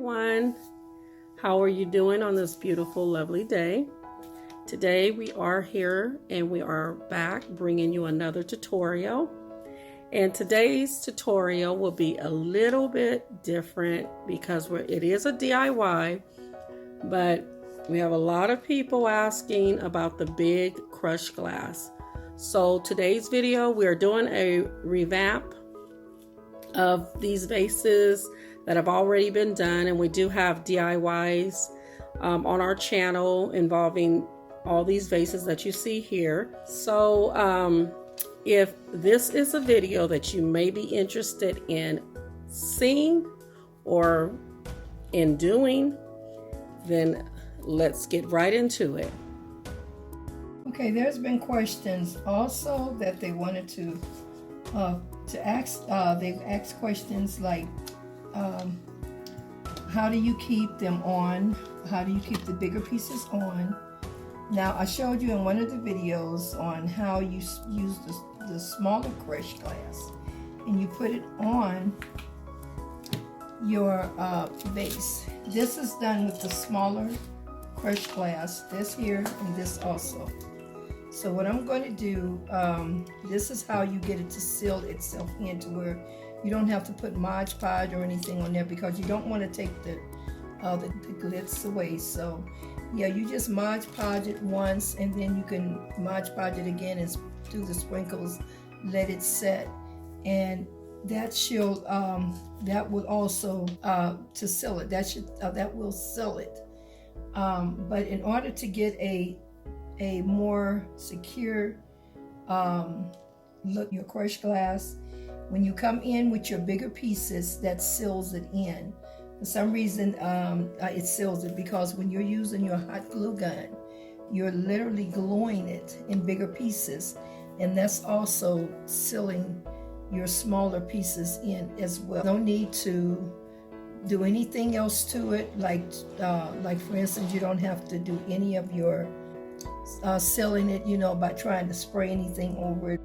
everyone. How are you doing on this beautiful, lovely day? Today we are here and we are back bringing you another tutorial. And today's tutorial will be a little bit different because it is a DIY, but we have a lot of people asking about the big crushed glass. So today's video, we are doing a revamp of these vases that have already been done, and we do have DIYs on our channel involving all these vases that you see here. So if this is a video that you may be interested in seeing or in doing, then let's get right into it. Okay, there's been questions also that they wanted to ask. They've asked questions like, how do you keep them on? How do you keep the bigger pieces on? Now, I showed you in one of the videos on how you use the smaller crushed glass, and you put it on your vase. This is done with the smaller crushed glass, this here and this also. So what I'm going to do, this is how you get it to seal itself in to where you don't have to put Mod Podge or anything on there, because you don't want to take the glitz away. So yeah, you just Mod Podge it once, and then you can Mod Podge it again and do the sprinkles, let it set, and that should that will also to seal it. That will seal it. But in order to get a more secure look, your crushed glass, when you come in with your bigger pieces, that seals it in. For some reason, it seals it because when you're using your hot glue gun, you're literally gluing it in bigger pieces, and that's also sealing your smaller pieces in as well. No need to do anything else to it, like for instance, you don't have to do any of your sealing it, by trying to spray anything over it.